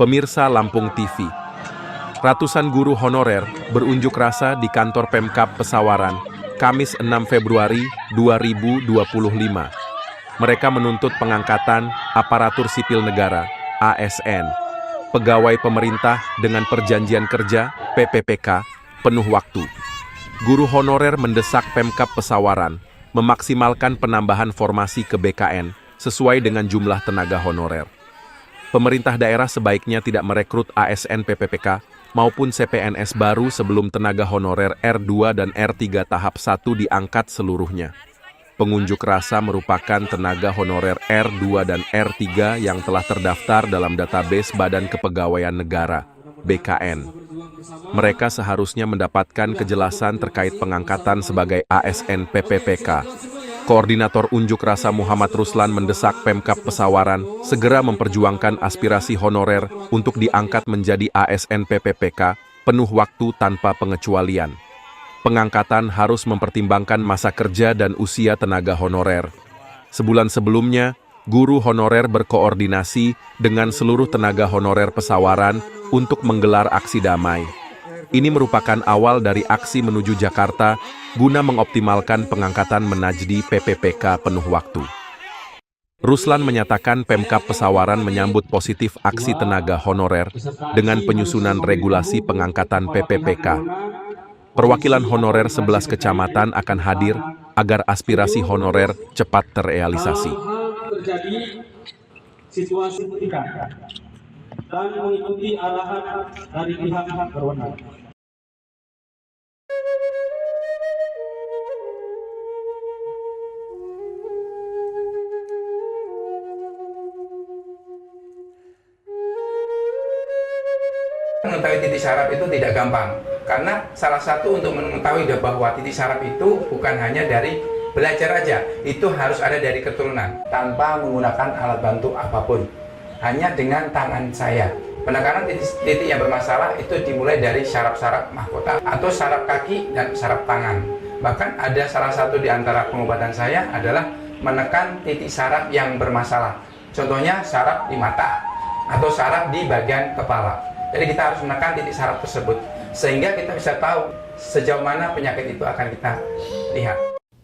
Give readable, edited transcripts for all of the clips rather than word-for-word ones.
Pemirsa Lampung TV, ratusan guru honorer berunjuk rasa di kantor Pemkab Pesawaran, Kamis 6 Februari 2025. Mereka menuntut pengangkatan aparatur sipil negara, ASN, pegawai pemerintah dengan perjanjian kerja, PPPK, penuh waktu. Guru honorer mendesak Pemkab Pesawaran memaksimalkan penambahan formasi ke BKN sesuai dengan jumlah tenaga honorer. Pemerintah daerah sebaiknya tidak merekrut ASN PPPK maupun CPNS baru sebelum tenaga honorer R2 dan R3 tahap 1 diangkat seluruhnya. Pengunjuk rasa merupakan tenaga honorer R2 dan R3 yang telah terdaftar dalam database Badan Kepegawaian Negara, BKN. Mereka seharusnya mendapatkan kejelasan terkait pengangkatan sebagai ASN PPPK. Koordinator unjuk rasa Muhammad Ruslan mendesak Pemkab Pesawaran segera memperjuangkan aspirasi honorer untuk diangkat menjadi ASN PPPK penuh waktu tanpa pengecualian. Pengangkatan harus mempertimbangkan masa kerja dan usia tenaga honorer. Sebulan sebelumnya, guru honorer berkoordinasi dengan seluruh tenaga honorer Pesawaran untuk menggelar aksi damai. Ini merupakan awal dari aksi menuju Jakarta guna mengoptimalkan pengangkatan menajdi PPPK penuh waktu. Ruslan menyatakan Pemkab Pesawaran menyambut positif aksi tenaga honorer dengan penyusunan regulasi pengangkatan PPPK. Perwakilan honorer 11 kecamatan akan hadir agar aspirasi honorer cepat terrealisasi. Terjadi situasi pendidikan dan mengikuti arahan dari pihak berwenang. Mengetahui titik saraf itu tidak gampang, karena salah satu untuk mengetahui bahwa titik saraf itu bukan hanya dari belajar aja, itu harus ada dari keturunan tanpa menggunakan alat bantu apapun, hanya dengan tangan saya. Penekanan titik yang bermasalah itu dimulai dari saraf-saraf mahkota atau saraf kaki dan saraf tangan. Bahkan ada salah satu di antara pengobatan saya adalah menekan titik saraf yang bermasalah. Contohnya saraf di mata atau saraf di bagian kepala. Jadi kita harus menekan titik saraf tersebut sehingga kita bisa tahu sejauh mana penyakit itu akan kita lihat.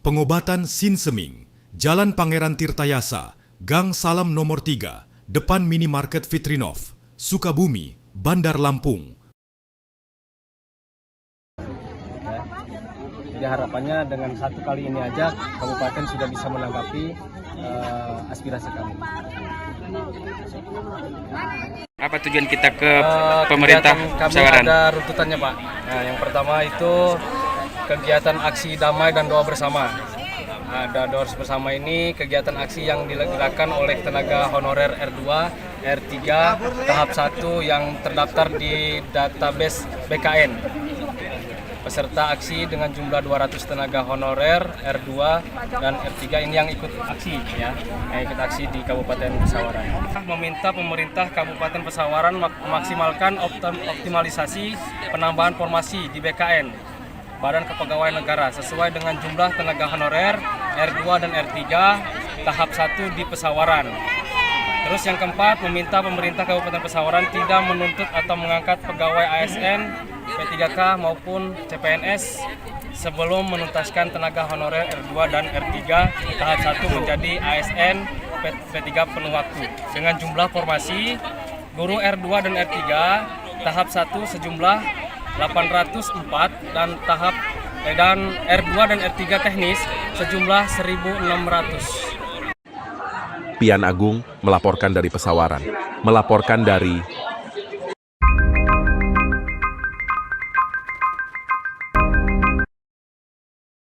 Pengobatan Sinseming, Jalan Pangeran Tirtayasa, Gang Salam nomor 3, depan Minimarket Fitrinov, Sukabumi, Bandar Lampung. Jadi harapannya dengan satu kali ini aja kabupaten sudah bisa menanggapi aspirasi kami. Apa tujuan kita ke pemerintah Pesawaran? Ada runtutannya, Pak. Nah, yang pertama itu kegiatan aksi damai dan doa bersama. Ada doa bersama ini kegiatan aksi yang dilakukan oleh tenaga honorer R2, R3, tahap 1 yang terdaftar di database BKN. Peserta aksi dengan jumlah 200 tenaga honorer R2 dan R3 ini yang ikut aksi ya, yang ikut aksi di Kabupaten Pesawaran. Meminta pemerintah Kabupaten Pesawaran memaksimalkan optimalisasi penambahan formasi di BKN, Badan Kepegawaian Negara, sesuai dengan jumlah tenaga honorer R2 dan R3 tahap 1 di Pesawaran. Terus yang keempat, meminta pemerintah Kabupaten Pesawaran tidak menuntut atau mengangkat pegawai ASN, P3K maupun CPNS sebelum menuntaskan tenaga honorer R2 dan R3 tahap 1 menjadi ASN P3 penuh waktu. Dengan jumlah formasi guru R2 dan R3 tahap 1 sejumlah 804 dan R2 dan R3 teknis sejumlah 1.600. Pian Agung melaporkan dari Pesawaran, melaporkan dari